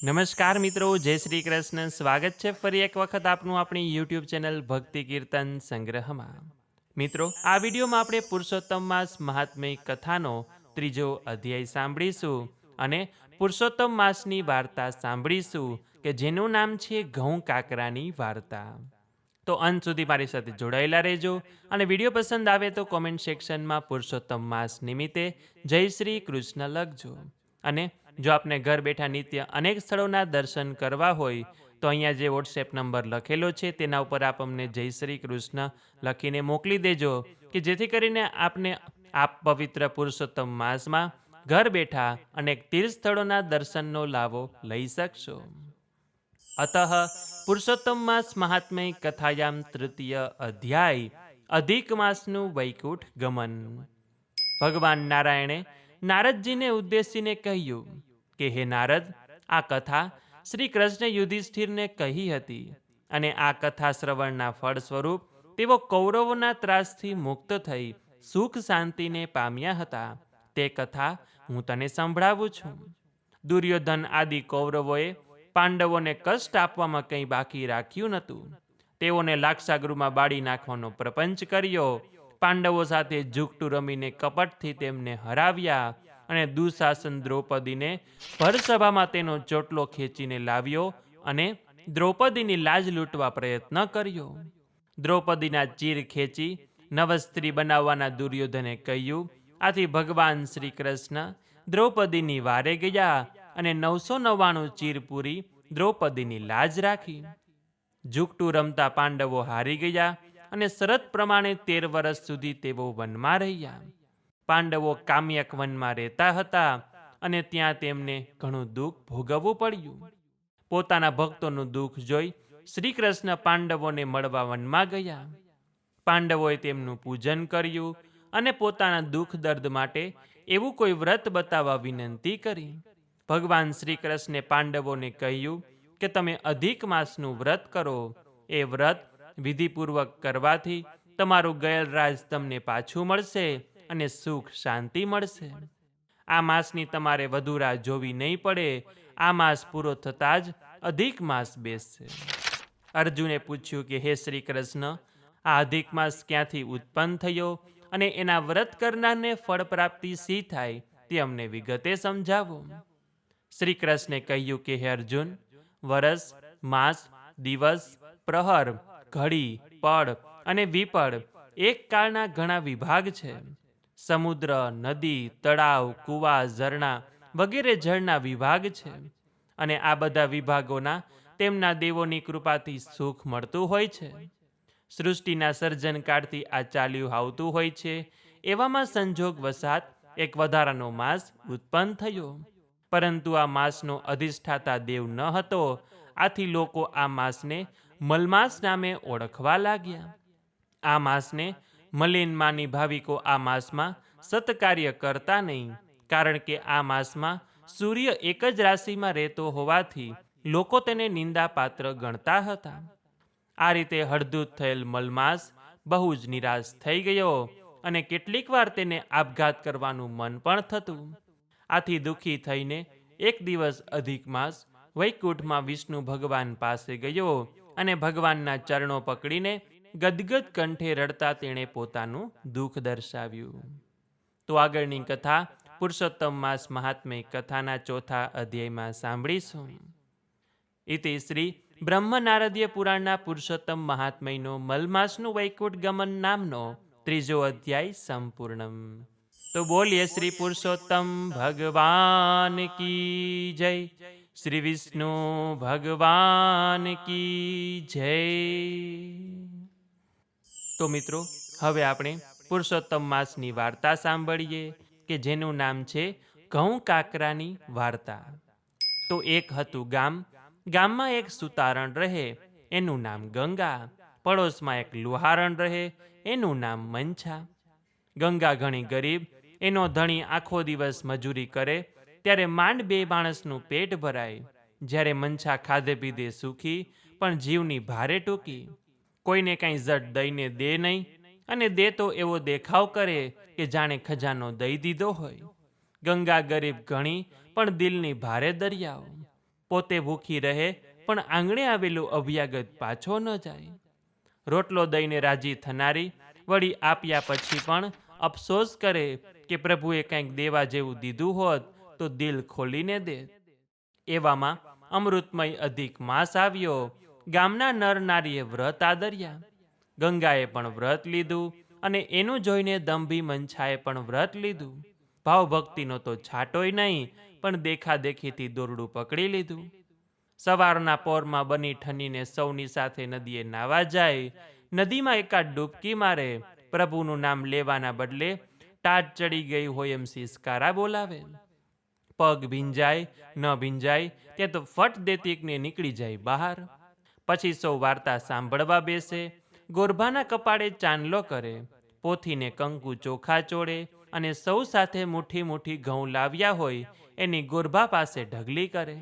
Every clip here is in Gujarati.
નમસ્કાર મિત્રો, જય શ્રી કૃષ્ણ. સ્વાગત છે ફરી એક વખત આપનું આપણી યુટ્યુબ ચેનલ ભક્તિ કીર્તન સંગ્રહમાં. મિત્રો, આ વિડીયોમાં આપણે પુરુષોત્તમ માસ મહાત્મ્ય કથાનો ત્રીજો અધ્યાય સાંભળીશું અને પુરુષોત્તમ માસની વાર્તા સાંભળીશું કે જેનું નામ છે ઘઉં કાકરાની વાર્તા. તો અંત સુધી મારી સાથે જોડાયેલા રહેજો અને વિડીયો પસંદ આવે તો કોમેન્ટ સેક્શનમાં પુરુષોત્તમ માસ નિમિત્તે જય શ્રી કૃષ્ણ લખજો. અને જો આપને ઘર બેઠા નિત્ય અનેક સ્થળોના દર્શન કરવા હોય તો અહીંયા જે વોટ્સએપ નંબર લખેલો છે તેના ઉપર આપ અમને જય શ્રી કૃષ્ણ લખીને મોકલી દેજો કે જેથી કરીને આપને આપ પવિત્ર પુરુષોત્તમ માસમાં ઘર બેઠા અનેક તીર્થ સ્થળોના દર્શનનો લાભો લઈ શકશો. અતઃ પુરુષોત્તમ માસ મહાત્મ્ય કથાયામ તૃતીય અધ્યાય અધિક માસનું વૈકુંઠ ગમન. ભગવાન નારાયણે નારદજીને ઉદ્દેશીને કહ્યું કે હે નારદ, આ કથા શ્રી કૃષ્ણ યુધિષ્ઠિરને કહી હતી અને આ કથા શ્રવણના ફળ સ્વરૂપ તેઓ કૌરવોના ત્રાસથી મુક્ત થઈ સુખ શાંતિને પામ્યા હતા. તે કથા હું તને સંભળાવું છું. દુર્યોધન આદિ કૌરવોએ પાંડવોને કષ્ટ આપવામાં કંઈ બાકી રાખ્યું નહોતું. તેઓને લાક્ષાગૃહમાં બાળી નાખવાનો પ્રપંચ કર્યો. પાંડવો સાથે જુગટુ રમીને કપટથી તેમને હરાવ્યા અને દુશાસન દ્રૌપદીને ભરસભામાં તેનો ચોટલો ખેંચીને લાવ્યો અને દ્રૌપદીની લાજ લૂંટવા પ્રયત્ન કર્યો. દ્રૌપદીના ચીર ખેંચી નવસ્ત્રી બનાવવાના દુર્યોધને કહ્યું. આથી ભગવાન શ્રી કૃષ્ણ દ્રૌપદીની વારે ગયા અને 999 ચીર પૂરી દ્રૌપદીની લાજ રાખી. જુગટુ રમતા પાંડવો હારી ગયા અને શરત પ્રમાણે 13 વર્ષ સુધી તેઓ વનમાં રહ્યા. પાંડવો કામ્યક વનમાં રહેતા હતા અને ત્યાં તેમને ઘણું દુઃખ ભોગવવું પડ્યું. પોતાના ભક્તોનું દુઃખ જોઈ શ્રી કૃષ્ણ પાંડવોને મળવા વનમાં ગયા. પાંડવોએ તેમનું પૂજન કર્યું અને પોતાના દુઃખ દર્દ માટે એવું કોઈ વ્રત બતાવવા વિનંતી કરી. ભગવાન શ્રી કૃષ્ણે પાંડવોને કહ્યું કે તમે અધિક માસનું વ્રત કરો. એ વ્રત વિધિપૂર્વક કરવાથી તમારું ગયેલ રાજ તમને પાછું મળશે અને સુખ શાંતિ મળશે. આ માસની તમારે વધુ રાહ જોવી નહીં પડે. આ માસ પૂરો થતાં જ અધિક માસ બેસશે. અર્જુને પૂછ્યું કે હે શ્રી કૃષ્ણ, આ અધિક માસ ક્યાંથી ઉત્પન્ન થયો અને એના વ્રત કરનારને ફળ પ્રાપ્તિ શી થાય તે અમને વિગતે સમજાવો. શ્રી કૃષ્ણે કહ્યું કે હે અર્જુન, વરસ, માસ, દિવસ, પ્રહર, ઘડી, પળ અને વિપળ એક કાળના ઘણા વિભાગ છે. સમુદ્ર, નદી, તળાવ, કૂવા, ઝરણા વગેરે જળના વિભાગ છે અને આ બધા વિભાગોના તેમના દેવોની કૃપાથી સુખ મળતું હોય છે. સૃષ્ટિના સર્જન કાળથી આ ચાલ્યું આવતું હોય છે. એવામાં સંજોગ વસાત એક વધારાનો માસ ઉત્પન્ન થયો, પરંતુ આ માસનો અધિષ્ઠાતા દેવ ન હતો. આથી લોકો આ માસને મલમાસ નામે ઓળખવા લાગ્યા. આ માસને મલિન માની ભાવિકો આ માસમાં સત્કાર્ય કરતા નહીં, કારણ કે આ માસમાં સૂર્ય એક જ રાશિમાં રહેતો હોવાથી લોકો તેને નિંદાપાત્ર ગણતા હતા. આ રીતે હળદૂત થયેલ મલમાસ બહુ જ નિરાશ થઈ ગયો અને કેટલીક વાર તેને આપઘાત કરવાનું મન પણ થતું. આથી દુઃખી થઈને એક દિવસ અધિક માસ વૈકુંઠમાં વિષ્ણુ ભગવાન પાસે ગયો અને ભગવાનના ચરણો પકડીને ગદગદ કંઠે રડતા તેણે પોતાનું દુઃખ દર્શાવ્યું. તો આગળની કથા પુરુષોત્તમ માસ મહાત્મ્ય કથાના ચોથા અધ્યાયમાં સાંભળીશું. ઇતિ શ્રી બ્રહ્મ નારદીય પુરાણના પુરુષોત્તમ મહાત્મ્યનો મલમાસનું વૈકુંઠ ગમન નામનો ત્રીજો અધ્યાય સંપૂર્ણમ. તો બોલીએ શ્રી પુરુષોત્તમ ભગવાન કી જય. શ્રી વિષ્ણુ ભગવાન કી જય. તો મિત્રો, હવે આપણે પુરુષોત્તમ માસની વાર્તા સાંભળીએ કે જેનું નામ છે ઘઉં કાકરાની વાર્તા. તો એક હતું ગામ. ગામમાં એક સુતારણ રહે, એનું નામ ગંગા. પડોશમાં એક લુહારણ રહે, એનું નામ મંછા. ગંગા ઘણી ગરીબ. એનો ધણી આખો દિવસ મજૂરી કરે ત્યારે માંડ 2 માણસનું પેટ ભરાય. જ્યારે મંછા ખાધે પીધે સુખી પણ જીવની ભારે ટૂંકી. કોઈને કાંઈ ઝટ દઈને દે નહીં અને દે તો એવો દેખાવ કરે કે જાણે ખજાનો દઈ દીધો હોય. ગંગા ગરીબ ઘણી પણ દિલની ભારે દરિયાઓ. પોતે ભૂખી રહે પણ આંગણે આવેલું અભ્યાગત પાછો ન જાય. રોટલો દઈને રાજી થનારી વળી આપ્યા પછી પણ અફસોસ કરે કે પ્રભુએ કંઈક દેવા જેવું દીધું હોત તો દિલ ખોલીને દે. એવામાં અમૃતમય અધિક માસ આવ્યો. ગામના નર નારીએ વ્રત આદર્યા. ગંગાએ પણ વ્રત લીધું અને એનું જોઈને દંભી મંછાએ પણ વ્રત લીધું. ભાવભક્તિનો તો છાંટોય નહીં, પણ દેખાદેખીથી દોરડું પકડી લીધું. સવારના પોરમાં બની ઠનીને સૌની સાથે નદીએ નાવા જાય. નદીમાં એકાદ ડૂબકી મારે. પ્રભુનું નામ લેવાના બદલે ટાટ ચડી ગઈ હોય એમ સિસકારા બોલાવે. પગ ભીંજાય ન ભીંજાય ત્યાં તો ફટ દેતીકને નીકળી જાય બહાર. પછી સૌ વાર્તા સાંભળવા બેસે. ગોરભાના કપાળે ચાંદલો કરે, પોથીને કંકુ ચોખા ચોળે અને સૌ સાથે મુઠ્ઠી મુઠ્ઠી ઘઉં લાવ્યા હોય એની ગોરભા પાસે ઢગલી કરે.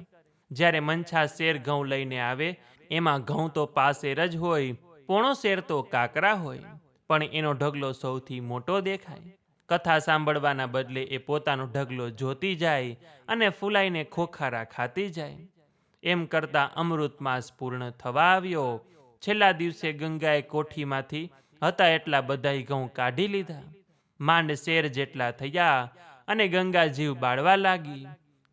જ્યારે મંછા શેર ઘઉં લઈને આવે એમાં ઘઉં તો પાસેર જ હોય, પોણો શેર તો કાકરા હોય, પણ એનો ઢગલો સૌથી મોટો દેખાય. કથા સાંભળવાના બદલે એ પોતાનો ઢગલો જોતી જાય અને ફૂલાઈને ખોખારા ખાતી જાય. એમ કરતાં અમૃત માસ પૂર્ણ થવા આવ્યો. છેલ્લા દિવસે ગંગાએ કોઠીમાંથી હતા એટલા બધાય ઘઉં કાઢી લીધા. માંડ શેર જેટલા થયા અને ગંગા જીવ બાળવા લાગી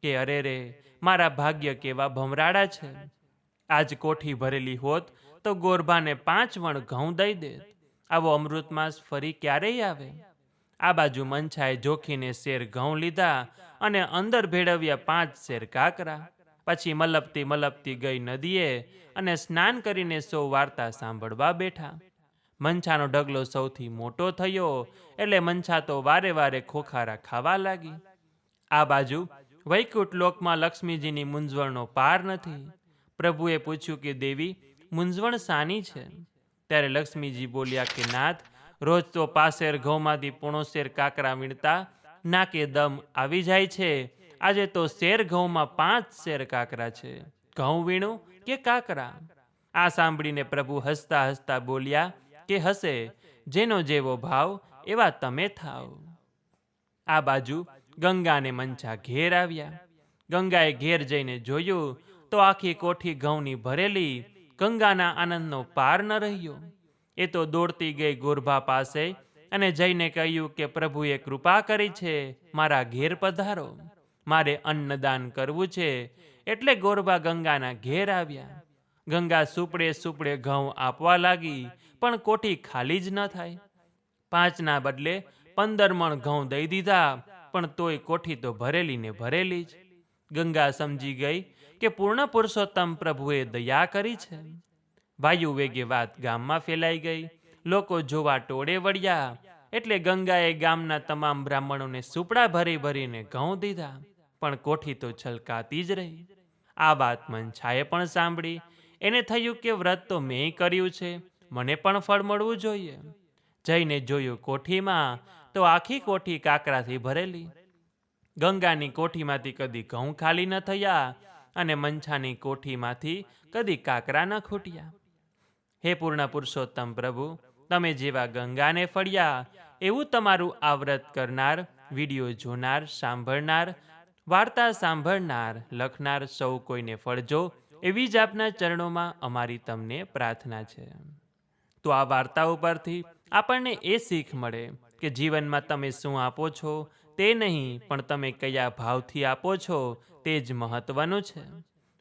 કે અરે રે, મારા ભાગ્ય કેવા ભમરાડા છે. આજ કોઠી ભરેલી હોત તો ગોરભાને 5 વણ ઘઉં દઈ દેત. આવો અમૃત માસ ફરી ક્યારેય આવે? આ બાજુ મંછાએ જોખીને શેર ઘઉં લીધા અને અંદર ભેળવ્યા 5 શેર કાકરા. પછી મલપતી મલપતી ગઈ નદીએ અને સ્નાન કરીને સૌ વાર્તા સાંભળવા બેઠા. મંછાનો ઢગલો સૌથી મોટો થયો એટલે મંછા તો વારે વારે ખોખારા ખાવા લાગી. આ બાજુ વૈકુંઠ લોકમાં લક્ષ્મીજીની મૂંઝવણનો પાર નથી. પ્રભુએ પૂછ્યું કે દેવી, મૂંઝવણ શાની છે? ત્યારે લક્ષ્મીજી બોલ્યા કે નાથ, રોજ તો પાસેર ઘઉંમાંથી પોણો શેર કાકરા વીણતા નાકે દમ આવી જાય છે. આજે તો શેર ઘઉંમાં 5 શેર કાકરા છે. ઘઉં વીણું કે કાકરા? આ સાંભળીને પ્રભુ હસતા હસતા બોલ્યા કે હસે, જેનો જેવો ભાવ એવા તમે થાવ. આ બાજુ ગંગાને મંછા ઘેર આવ્યા. ગંગાએ ઘેર જઈને જોયું તો આખી કોઠી ઘઉંની ભરેલી. ગંગાના આનંદનો પાર ન રહ્યો. એ તો દોડતી ગઈ ગોરભા પાસે અને જઈને કહ્યું કે પ્રભુએ કૃપા કરી છે, મારા ઘેર પધારો, મારે અન્નદાન કરવું છે. એટલે ગોરભા ગંગાના ઘેર આવ્યા. ગંગા સુપડે સુપડે ઘઉં આપવા લાગી, પણ કોઠી ખાલી જ ન થાય. 5ના બદલે 15 મણ ઘઉં દઈ દીધા, પણ તોય કોઠી તો ભરેલી ને ભરેલી જ. ગંગા સમજી ગઈ કે પૂર્ણ પુરુષોત્તમ પ્રભુએ દયા કરી છે. વાયુ વેગે વાત ગામમાં ફેલાઈ ગઈ. લોકો જોવા ટોળે વળ્યા. એટલે ગંગાએ ગામના તમામ બ્રાહ્મણોને સુપડા ભરી ભરીને ઘઉં દીધા, પણ કોઠી તો છલકાતી જ રહી. આ વાત મંછાએ પણ સાંભળી. એને થયું કે વ્રત તો મેં કર્યું છે, મને પણ ફળ મળવું જોઈએ. જઈને જોયું કોઠીમાં તો આખી કોઠી કાકરાથી ભરેલી. ગંગાની કોઠીમાંથી કદી ઘઉં ખાલી ન થયા અને મંછાની કોઠીમાંથી કદી કાકરા ન ખૂટ્યા. હે પૂર્ણ પુરુષોત્તમ પ્રભુ, તમે જેવા ગંગાને ફળ્યા એવું તમારું આ વ્રત કરનાર, વિડીયો જોનાર, સાંભળનાર, વાર્તા સાંભળનાર, લખનાર સૌ કોઈને ફળજો, એવી જ આપના ચરણોમાં અમારી તમને પ્રાર્થના છે. તો આ વાર્તા ઉપરથી આપણને એ શીખ મળે કે જીવનમાં તમે શું આપો છો તે નહીં, પણ તમે કયા ભાવથી આપો છો તે જ મહત્વનું છે.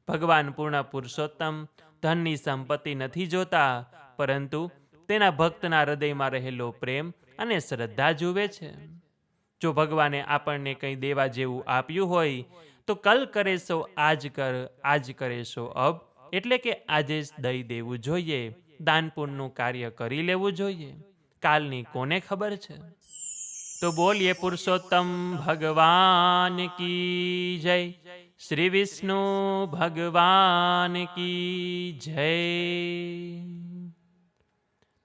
ભગવાન પૂર્ણ પુરુષોત્તમ ધનની સંપત્તિ નથી જોતા, પરંતુ તેના ભક્તના હૃદયમાં રહેલો પ્રેમ અને શ્રદ્ધા જુએ છે. જો ભગવાને આપણને કંઈ દેવા જેવું આપ્યું હોય તો કલ કરે સો આજ કર, આજ કરે સો અબ, એટલે કે આજે જ દઈ દેવું જોઈએ. દાન પુણ્યનું કાર્ય કરી લેવું જોઈએ. કાલની કોને ખબર છે? તો બોલીએ પુરુષોત્તમ ભગવાન કી જય, શ્રી વિષ્ણુ ભગવાન કી જય.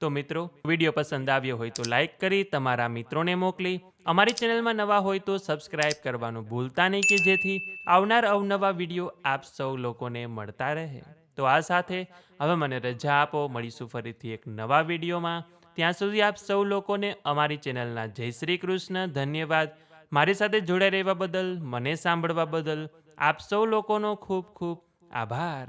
તો મિત્રો, વિડીયો પસંદ આવ્યો હોય તો લાઈક કરી તમારા મિત્રોને મોકલી, અમારી ચેનલમાં નવા હોય તો સબસ્ક્રાઇબ કરવાનું ભૂલતા નહીં, કે જેથી આવનાર અવનવા વિડીયો આપ સૌ લોકોને મળતા રહે. તો આ સાથે હવે મને રજા આપો. મળીશું ફરીથી એક નવા વિડીયોમાં. ત્યાં સુધી આપ સૌ લોકોને અમારી ચેનલના જય શ્રી કૃષ્ણ. ધન્યવાદ. મારી સાથે જોડાઈ રહેવા બદલ, મને સાંભળવા બદલ આપ સૌ લોકોનો ખૂબ ખૂબ આભાર.